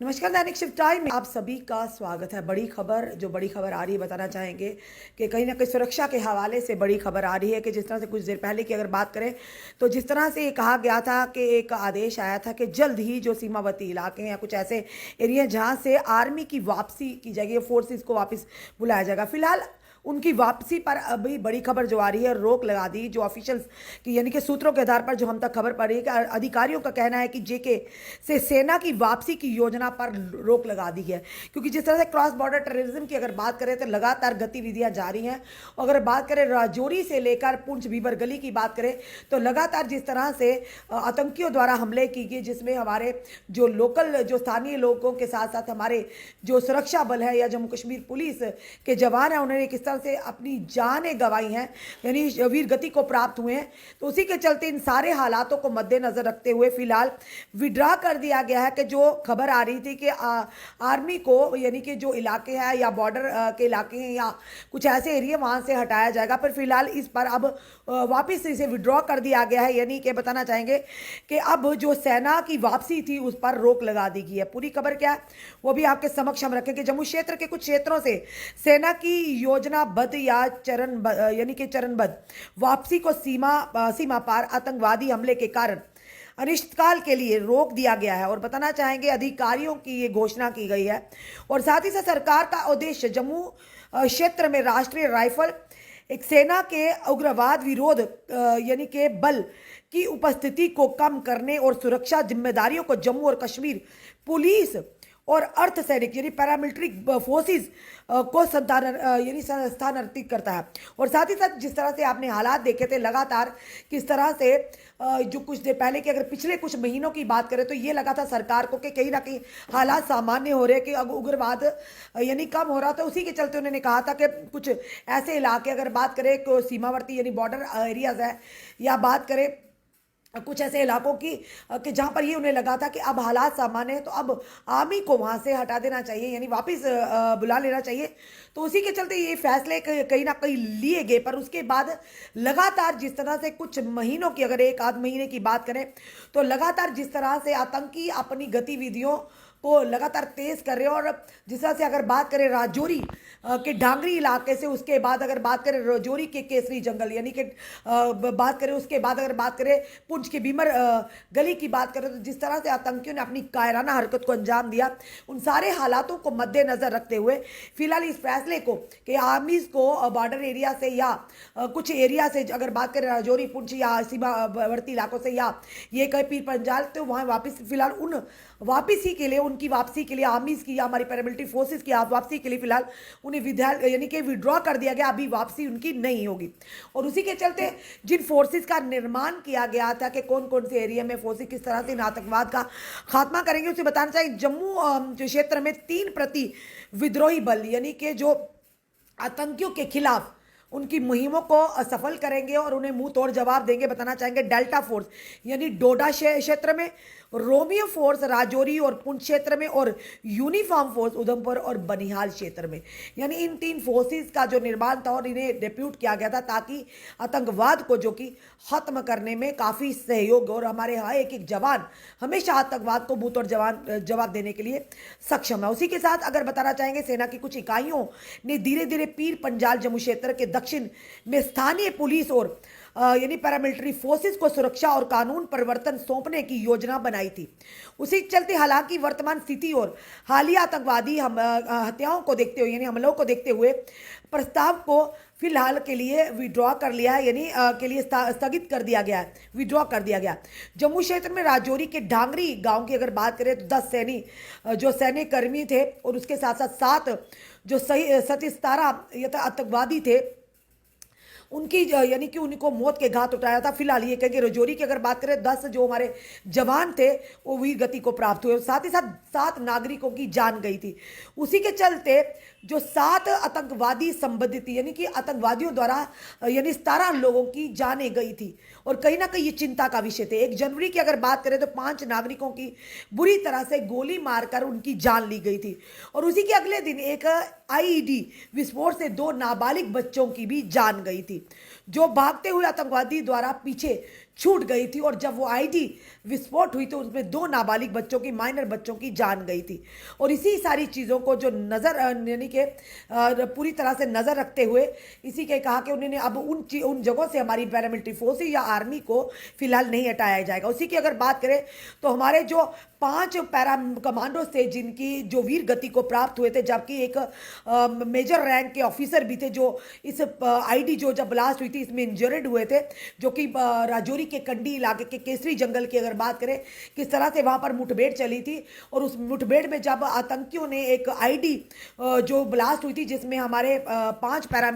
नमस्कार। दैनिक shift time में आप सभी का स्वागत है। बड़ी खबर आ रही है, बताना चाहेंगे कि कहीं ना कहीं सुरक्षा के हवाले से बड़ी खबर आ रही है कि जिस तरह से कुछ देर पहले की अगर बात करें तो जिस तरह से ये कहा गया था कि एक आदेश आया था कि जल्द ही जो सीमावर्ती इलाके हैं या कुछ ऐसे एरिया जहां से आर्मी की वापसी की जाएगी, फोर्सेस को वापस बुलाया जाएगा। फिलहाल उनकी वापसी पर अभी बड़ी खबर जो आ रही है, रोक लगा दी जो ऑफिशियल्स की यानी कि सूत्रों के आधार पर जो हम तक खबर पड़ रही है कि अधिकारियों का कहना है कि जेके से सेना की वापसी की योजना पर रोक लगा दी है। क्योंकि जिस तरह से क्रॉस बॉर्डर टेररिज्म की अगर बात करें तो लगातार गतिविधियां जारी हैं। अगर बात करें राजौरी से लेकर पुंछ बीबर गली की बात करें तो लगातार जिस तरह से आतंकियों द्वारा हमले की गए, जिसमें हमारे जो लोकल जो स्थानीय लोगों के साथ साथ हमारे जो सुरक्षा बल है या जम्मू कश्मीर पुलिस के जवान हैं, उन्होंने किस तरह से अपनी जानें गंवाई हैं, यानी वीर गति को प्राप्त हुए हैं। तो उसी के चलते इन सारे हालातों को मद्देनजर रखते हुए फिलहाल विड्रा कर दिया गया है कि जो खबर आ रही थी कि आर्मी को यानी कि जो इलाके हैं या बॉर्डर के इलाके हैं या कुछ ऐसे एरिया वहां से हटाया जाएगा, पर फिलहाल इस पर अब वापस इसे विड्रॉ कर दिया गया है। यानी कि बताना चाहेंगे कि अब जो सेना की वापसी थी उस पर रोक लगा दी गई है। पूरी खबर क्या है वो भी आपके समक्ष हम रखें कि जम्मू क्षेत्र के कुछ क्षेत्रों से सेना की योजनाबद्ध या यानी कि चरणबद्ध वापसी को सीमा पार आतंकवादी हमले के कारण अनिश्चितकाल के लिए रोक दिया गया है। और बताना चाहेंगे अधिकारियों की ये घोषणा की गई है। और साथ ही साथ सरकार का उद्देश्य जम्मू क्षेत्र में राष्ट्रीय राइफल एक सेना के उग्रवाद विरोध यानी के बल की उपस्थिति को कम करने और सुरक्षा जिम्मेदारियों को जम्मू और कश्मीर पुलिस और अर्धसैनिक यानी पैरामिलिट्री फोर्सेस को स्थानांतरित करता है। और साथ ही साथ जिस तरह से आपने हालात देखे थे लगातार किस तरह से जो कुछ देर पहले की अगर पिछले कुछ महीनों की बात करें तो ये लगा था सरकार को कि कहीं ना कहीं हालात सामान्य हो रहे, कि अब उग्रवाद यानी कम हो रहा था। उसी के चलते उन्होंने कहा था कि कुछ ऐसे इलाके अगर बात करें सीमावर्ती यानी बॉर्डर एरियाज है या बात करें कुछ ऐसे इलाकों की कि जहां पर ये उन्हें लगा था कि अब हालात सामान्य है, तो अब आर्मी को वहां से हटा देना चाहिए यानी वापस बुला लेना चाहिए। तो उसी के चलते ये फैसले कहीं ना कहीं लिए गए। पर उसके बाद लगातार जिस तरह से कुछ महीनों की अगर एक आध महीने की बात करें तो लगातार जिस तरह से आतंकी अपनी गतिविधियों को लगातार तेज कर रहे हैं। और जिस तरह से अगर बात करें राजौरी के डांगरी इलाके से, उसके बाद अगर बात करें राजौरी के केसरी जंगल यानी कि बात करें, उसके बाद अगर बात करें पुंछ के बीमर गली की बात करें तो जिस तरह से आतंकियों ने अपनी कायराना हरकत को अंजाम दिया, उन सारे हालातों को मद्देनजर रखते हुए फिलहाल इस फैसले को कि आर्मीज को बॉर्डर एरिया से या कुछ एरिया से अगर बात करें राजौरी पुंछ या सीमावर्ती इलाकों से या ये कहे पीर पंजाल, तो वहाँ वापस फिलहाल उन वापसी के लिए उनकी वापसी के लिए आर्मीज की या हमारी पैरामिलिट्री फोर्सेस की वापसी के लिए फिलहाल उन्हें यानी कि विड्रॉ कर दिया गया। अभी वापसी उनकी नहीं होगी। और उसी के चलते जिन फोर्सेस का निर्माण किया गया था कि कौन कौन से एरिया में फोर्सेस किस तरह से इन आतंकवाद का खात्मा करेंगे, उसे बताना चाहिए जम्मू जो क्षेत्र में 3 प्रति विद्रोही बल यानी कि जो आतंकियों के खिलाफ उनकी मुहिमों को सफल करेंगे और उन्हें मुंह तोड़ जवाब देंगे। बताना चाहेंगे डेल्टा फोर्स यानी डोडा क्षेत्र में, रोमियो फोर्स राजौरी और पुंछ क्षेत्र में, और यूनिफॉर्म फोर्स उधमपुर और बनिहाल क्षेत्र में। यानी इन 3 फोर्सेस का जो निर्माण था और इन्हें डिप्यूट किया गया था ताकि आतंकवाद को जो कि खत्म करने में काफ़ी सहयोग, और हमारे यहाँ एक एक जवान हमेशा आतंकवाद को मुंह तोड़ जवाब देने के लिए सक्षम है। उसी के साथ अगर बताना चाहेंगे सेना की कुछ इकाइयों ने धीरे धीरे पीर पंजाल जम्मू क्षेत्र के दक्षिण में स्थानीय पुलिस और यानी पैरामिलिट्री फोर्सेस को सुरक्षा और कानून परिवर्तन सौंपने की योजना बनाई थी। उसी चलते हालांकि वर्तमान स्थिति और हालिया आतंकवादी हत्याओं को देखते हुए यानी हमलों को देखते हुए प्रस्ताव को फिलहाल के लिए विड्रॉ कर लिया है, यानी के लिए स्थगित कर दिया गया है, विड्रॉ कर दिया गया। जम्मू क्षेत्र में राजौरी के डांगरी गांव की अगर बात करें तो 10 जो सैनिक कर्मी थे और उसके साथ साथ 7 जो सतिस्तारा आतंकवादी थे उनकी यानी कि उनको मौत के घाट उठाया था। फिलहाल ये कहेंगे राजौरी की अगर बात करें 10 जो हमारे जवान थे वो वीर गति को प्राप्त हुए, साथ ही साथ 7 नागरिकों की जान गई थी। उसी के चलते जो 7 आतंकवादी संबंधित यानी कि आतंकवादियों द्वारा यानी 17 लोगों की जानें गई थी और कहीं ना कहीं ये चिंता का विषय थे। 1 जनवरी की अगर बात करें तो 5 नागरिकों की बुरी तरह से गोली मारकर उनकी जान ली गई थी और उसी के अगले दिन एक आईईडी विस्फोट से 2 नाबालिग बच्चों की भी जान गई थी। जो भागते हुए आतंकवादी द्वारा पीछे छूट गई थी, और जब वो आईडी विस्फोट हुई तो उसमें 2 नाबालिग बच्चों की, माइनर बच्चों की जान गई थी। और इसी सारी चीज़ों को जो नज़र यानी कि पूरी तरह से नज़र रखते हुए इसी के कहा कि उन्होंने अब उन जगहों से हमारी पैरामिलिट्री फोर्सेज या आर्मी को फिलहाल नहीं हटाया जाएगा। उसी की अगर बात करें तो हमारे जो 5 पैरा कमांडो थे जिनकी जो वीर गति को प्राप्त हुए थे, जबकि एक मेजर रैंक के ऑफिसर भी थे जो इस आईडी जो जब ब्लास्ट हुई थी इसमें इंजर्ड हुए थे, जो कि राजौरी के कंडी इलाके के केसरी जंगल की अगर बात करें किस तरह से वहां पर मुठभेड़ चली थी। और उस मुठभेड़ में जब आतंकियों ने एक आईडी जो ब्लास्ट हुई थी जिसमें हमारे 5 पैरा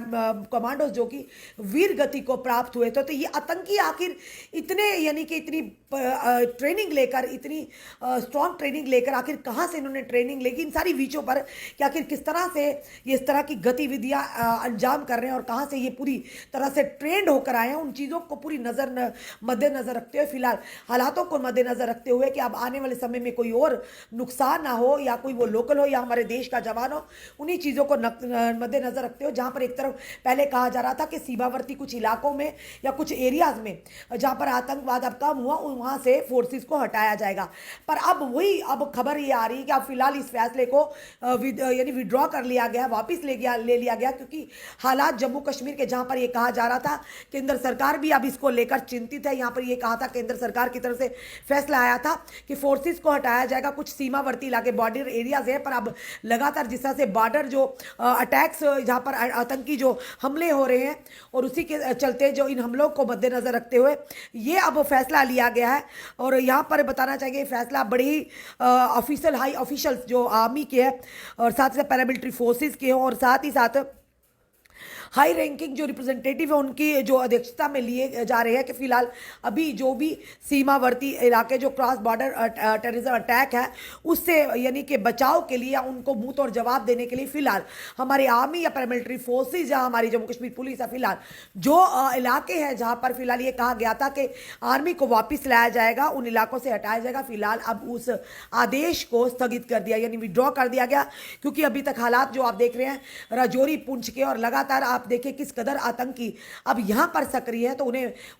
कमांडो जो कि वीर गति को प्राप्त हुए थे, तो ये आतंकी आखिर इतने यानी कि इतनी ट्रेनिंग लेकर, इतनी स्ट्रॉन्ग ट्रेनिंग लेकर आखिर कहाँ से इन्होंने ट्रेनिंग लेगी इन सारी विषयों पर कि आखिर किस तरह से ये इस तरह की गतिविधियां अंजाम कर रहे हैं और कहाँ से ये पूरी तरह से ट्रेंड होकर आए हैं, उन चीज़ों को पूरी मद्देनजर रखते हुए, फिलहाल हालातों को मद्देनजर रखते हुए कि अब आने वाले समय में कोई और नुकसान ना हो या कोई वो लोकल हो या हमारे देश का जवान हो, उन्हीं चीज़ों को मद्देनजर रखते हुए जहाँ पर एक तरफ पहले कहा जा रहा था कि सीमावर्ती कुछ इलाकों में या कुछ एरियाज में जहाँ पर आतंकवाद अब कम हुआ वहाँ से फोर्सेस को हटाया जाएगा। पर अब खबर ये आ रही है कि अब फिलहाल इस फैसले को यानी विड्रॉ कर लिया गया, वापस ले लिया गया, क्योंकि हालात जम्मू कश्मीर के जहां पर ये कहा जा रहा था केंद्र सरकार भी अब इसको लेकर चिंतित है। यहां पर ये कहा था केंद्र सरकार की तरफ से फैसला आया था कि फोर्सेस को हटाया जाएगा, कुछ सीमावर्ती इलाके बॉर्डर एरियाज है, पर अब लगातार जिस तरह से बॉर्डर जो अटैक्स जहां पर आतंकी जो हमले हो रहे हैं और उसी के चलते जो इन हमलों को मद्देनजर रखते हुए ये अब फैसला लिया गया है। और यहाँ पर बताना चाहिए फैसला बड़ी ही ऑफिशियल हाई ऑफिशियल्स जो आर्मी के हैं और साथ ही साथ पैरामिलिट्री फोर्सेस के हैं और साथ ही साथ हाई रैंकिंग जो रिप्रेजेंटेटिव है उनकी जो अध्यक्षता में लिए जा रहे हैं कि फिलहाल अभी जो भी सीमावर्ती इलाके जो क्रॉस बॉर्डर टेररिज्म अटैक है उससे यानी कि बचाव के लिए उनको मुंह तोड़ जवाब देने के लिए फिलहाल हमारी आर्मी या पैरामिलिट्री फोर्सेज या हमारी जम्मू कश्मीर पुलिस है फिलहाल जो इलाके हैं जहां पर फिलहाल ये कहा गया था कि आर्मी को वापस लाया जाएगा, उन इलाकों से हटाया जाएगा, फिलहाल अब उस आदेश को स्थगित कर दिया यानी विड्रॉ कर दिया गया। क्योंकि अभी तक हालात जो आप देख रहे हैं राजौरी पुंछ के और लगातार आप देखिए किस कदर आतंकी अब यहां पर सक्रिय है, तो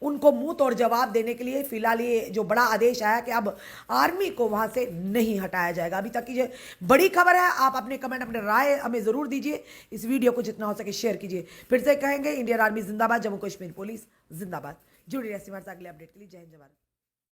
उनको मुंह तोड़ जवाब देने के लिए फिलहाल ये जो बड़ा आदेश आया कि अब आर्मी को वहां से नहीं हटाया जाएगा। अभी तक की जो बड़ी खबर है, आप अपने कमेंट अपने राय हमें जरूर दीजिए, इस वीडियो को जितना हो सके शेयर कीजिए। फिर से कहेंगे इंडियन आर्मी जिंदाबाद, जम्मू कश्मीर पुलिस जिंदाबाद। जुड़ी रहिए हमारे साथ अगले अपडेट के लिए। जय हिंद जय भारत।